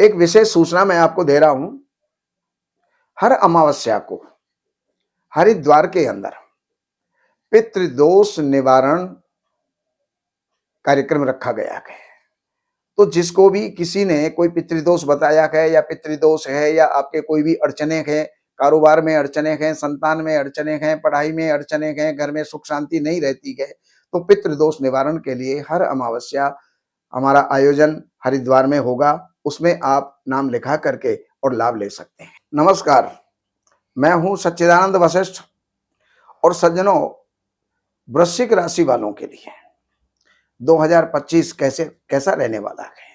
एक विशेष सूचना मैं आपको दे रहा हूं। हर अमावस्या को हरिद्वार के अंदर पितृदोष निवारण कार्यक्रम रखा गया है। तो जिसको भी किसी ने कोई पितृदोष बताया है या पितृदोष है या आपके कोई भी अड़चने हैं, कारोबार में अड़चने हैं, संतान में अड़चने हैं, पढ़ाई में अड़चने हैं, घर में सुख शांति नहीं रहती है, तो पितृदोष निवारण के लिए हर अमावस्या हमारा आयोजन हरिद्वार में होगा। उसमें आप नाम लिखा करके और लाभ ले सकते हैं। नमस्कार, मैं हूं सच्चिदानंद वशिष्ठ। और सज्जनों, वृश्चिक राशि वालों के लिए 2025 कैसा रहने वाला है,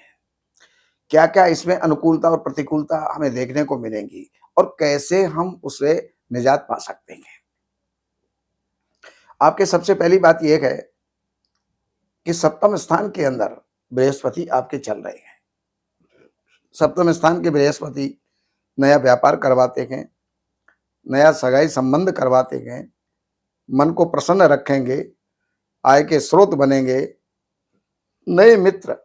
क्या क्या इसमें अनुकूलता और प्रतिकूलता हमें देखने को मिलेंगी और कैसे हम उससे निजात पा सकते हैं। आपके सबसे पहली बात यह है कि सप्तम स्थान के अंदर बृहस्पति आपके चल रहे हैं। सप्तम स्थान के बृहस्पति नया व्यापार करवाते हैं, नया सगाई संबंध करवाते हैं, मन को प्रसन्न रखेंगे, आय के स्रोत बनेंगे, नए मित्र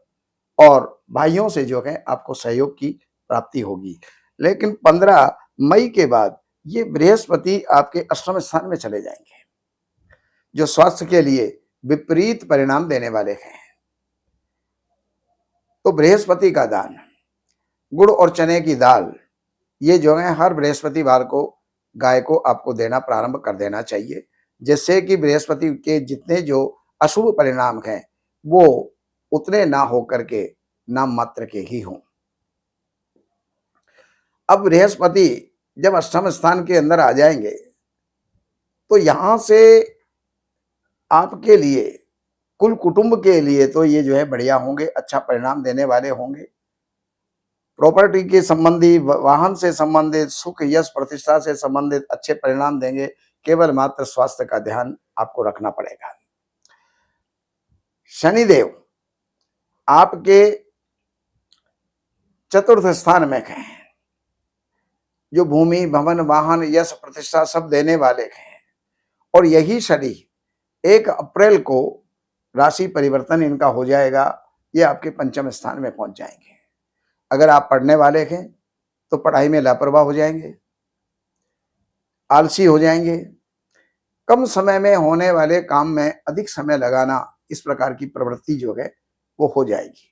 और भाइयों से जो है आपको सहयोग की प्राप्ति होगी। लेकिन 15 मई के बाद ये बृहस्पति आपके अष्टम स्थान में चले जाएंगे, जो स्वास्थ्य के लिए विपरीत परिणाम देने वाले हैं। तो बृहस्पति का दान, गुड़ और चने की दाल, ये जो है हर बृहस्पतिवार को गाय को आपको देना प्रारंभ कर देना चाहिए, जिससे कि बृहस्पति के जितने जो अशुभ परिणाम हैं वो उतने ना होकर के नाम मात्र के ही हों। अब बृहस्पति जब अष्टम स्थान के अंदर आ जाएंगे तो यहां से आपके लिए, कुल कुटुंब के लिए तो ये जो है बढ़िया होंगे, अच्छा परिणाम देने वाले होंगे। प्रॉपर्टी के संबंधी, वाहन से संबंधित, सुख यश प्रतिष्ठा से संबंधित अच्छे परिणाम देंगे। केवल मात्र स्वास्थ्य का ध्यान आपको रखना पड़ेगा। शनिदेव आपके चतुर्थ स्थान में हैं, जो भूमि, भवन, वाहन, यश प्रतिष्ठा सब देने वाले हैं। और यही शनि 1 अप्रैल को राशि परिवर्तन इनका हो जाएगा, ये आपके पंचम स्थान में पहुंच जाएंगे। अगर आप पढ़ने वाले हैं तो पढ़ाई में लापरवाह हो जाएंगे, आलसी हो जाएंगे, कम समय में होने वाले काम में अधिक समय लगाना, इस प्रकार की प्रवृत्ति जो है वो हो जाएगी।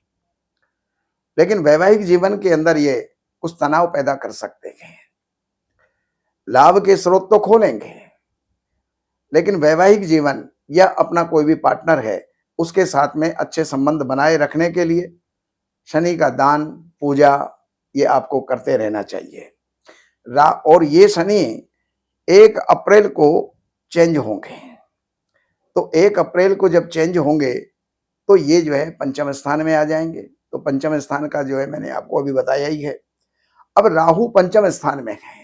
लेकिन वैवाहिक जीवन के अंदर ये कुछ तनाव पैदा कर सकते हैं। लाभ के स्रोत तो खोलेंगे, लेकिन वैवाहिक जीवन या अपना कोई भी पार्टनर है उसके साथ में अच्छे संबंध बनाए रखने के लिए शनि का दान, पूजा ये आपको करते रहना चाहिए। और ये शनि 1 अप्रैल को चेंज होंगे। तो 1 अप्रैल को जब चेंज होंगे तो ये जो है पंचम स्थान में आ जाएंगे। तो पंचम स्थान का जो है मैंने आपको अभी बताया ही है। अब राहु पंचम स्थान में है,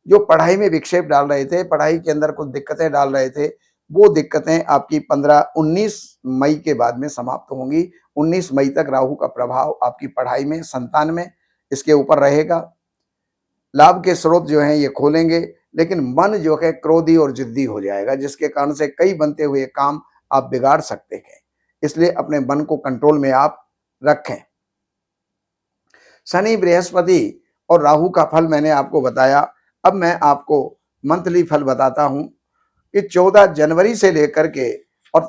जो पढ़ाई में विक्षेप डाल रहे थे, पढ़ाई के अंदर कुछ दिक्कतें डाल रहे थे, वो दिक्कतें आपकी 19 मई के बाद में समाप्त होंगी। 19 मई तक राहु का प्रभाव आपकी पढ़ाई में, संतान में, इसके ऊपर रहेगा। लाभ के स्रोत जो हैं ये खोलेंगे, लेकिन मन जो है क्रोधी और जिद्दी हो जाएगा, जिसके कारण से कई बनते हुए काम आप बिगाड़ सकते हैं। इसलिए अपने मन को कंट्रोल में आप रखें। शनि, बृहस्पति और राहु का फल मैंने आपको बताया। अब मैं आपको मंथली फल बताता हूं कि 14 जनवरी से लेकर के और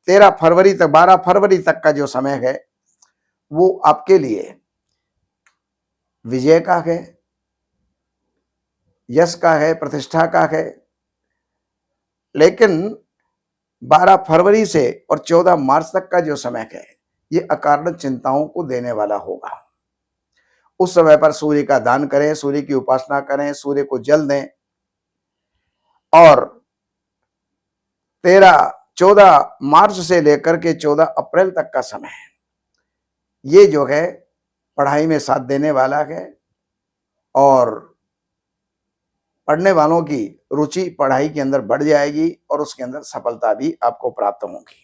13 फरवरी तक, 12 फरवरी तक का जो समय है वो आपके लिए विजय का है, यश का है, प्रतिष्ठा का है। लेकिन 12 फरवरी से और 14 मार्च तक का जो समय है ये अकारण चिंताओं को देने वाला होगा। उस समय पर सूर्य का दान करें, सूर्य की उपासना करें, सूर्य को जल दें। और 14 मार्च से लेकर के 14 अप्रैल तक का समय ये जो है पढ़ाई में साथ देने वाला है और पढ़ने वालों की रुचि पढ़ाई के अंदर बढ़ जाएगी और उसके अंदर सफलता भी आपको प्राप्त होगी।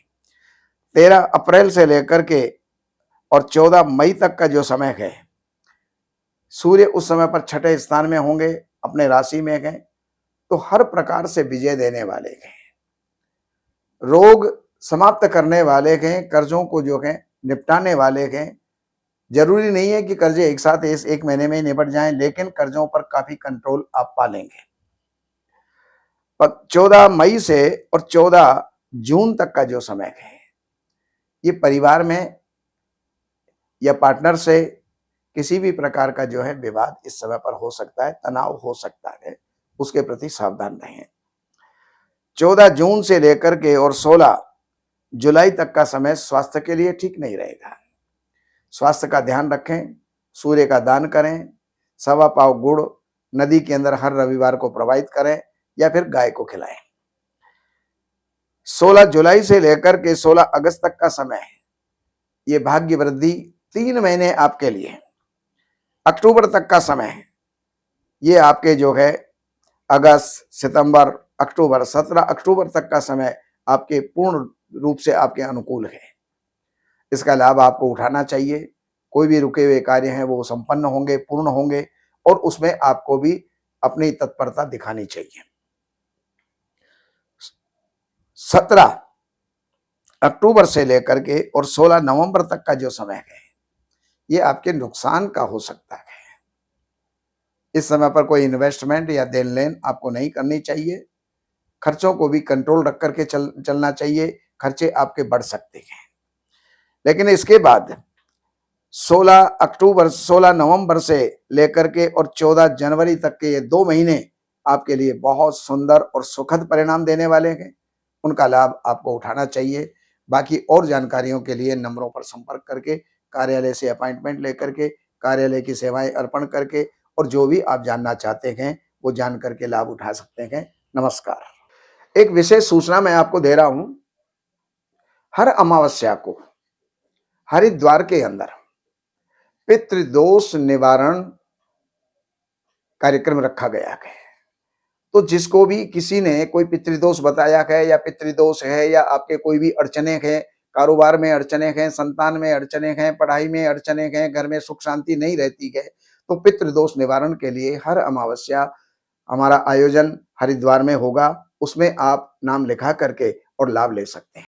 13 अप्रैल से लेकर के और 14 मई तक का जो समय है, सूर्य उस समय पर छठे स्थान में होंगे, अपने राशि में हैं, तो हर प्रकार से विजय देने वाले हैं, रोग समाप्त करने वाले हैं, कर्जों को जो है निपटाने वाले हैं, जरूरी नहीं है कि कर्जे एक साथ इस एक महीने में ही निपट जाएं, लेकिन कर्जों पर काफी कंट्रोल आप पा लेंगे। 14 मई से और 14 जून तक का जो समय है, ये परिवार में या पार्टनर से किसी भी प्रकार का जो है विवाद इस समय पर हो सकता है, तनाव हो सकता है, उसके प्रति सावधान रहें। 14 जून से लेकर के और 16 जुलाई तक का समय स्वास्थ्य के लिए ठीक नहीं रहेगा। स्वास्थ्य का ध्यान रखें, सूर्य का दान करें, सवा पाव गुड़ नदी के अंदर हर रविवार को प्रवाहित करें या फिर गाय को खिलाएं। 16 जुलाई से लेकर के 16 अगस्त तक का समय है, ये भाग्य वृद्धि 3 महीने आपके लिए। अक्टूबर तक का समय है, ये आपके जो है अगस्त, सितंबर, अक्टूबर, 17 अक्टूबर तक का समय आपके पूर्ण रूप से आपके अनुकूल है। इसका लाभ आपको उठाना चाहिए। कोई भी रुके हुए कार्य हैं वो संपन्न होंगे, पूर्ण होंगे और उसमें आपको भी अपनी तत्परता दिखानी चाहिए। 17 अक्टूबर से लेकर के और 16 नवंबर तक का जो समय है, ये आपके नुकसान का हो सकता है। इस समय पर कोई इन्वेस्टमेंट या देन लेन आपको नहीं करनी चाहिए। खर्चों को भी कंट्रोल रख करके चलना चाहिए, खर्चे आपके बढ़ सकते हैं। लेकिन इसके बाद 16 नवंबर से लेकर के और 14 जनवरी तक के ये 2 महीने आपके लिए बहुत सुंदर और सुखद परिणाम देने वाले हैं। उनका लाभ आपको उठाना चाहिए। बाकी और जानकारियों के लिए नंबरों पर संपर्क करके, कार्यालय से अपॉइंटमेंट लेकर के, कार्यालय की सेवाएं अर्पण करके और जो भी आप जानना चाहते हैं वो जान करके लाभ उठा सकते हैं। नमस्कार। एक विशेष सूचना मैं आपको दे रहा हूं। हर अमावस्या को हरिद्वार के अंदर पितृदोष निवारण कार्यक्रम रखा गया है। तो जिसको भी किसी ने कोई पितृदोष बताया है या पितृदोष है या आपके कोई भी अड़चने हैं, कारोबार में अड़चने हैं, संतान में अड़चने हैं, पढ़ाई में अड़चने हैं, घर में सुख शांति नहीं रहती है, तो पितृदोष निवारण के लिए हर अमावस्या हमारा आयोजन हरिद्वार में होगा। उसमें आप नाम लिखा करके और लाभ ले सकते हैं।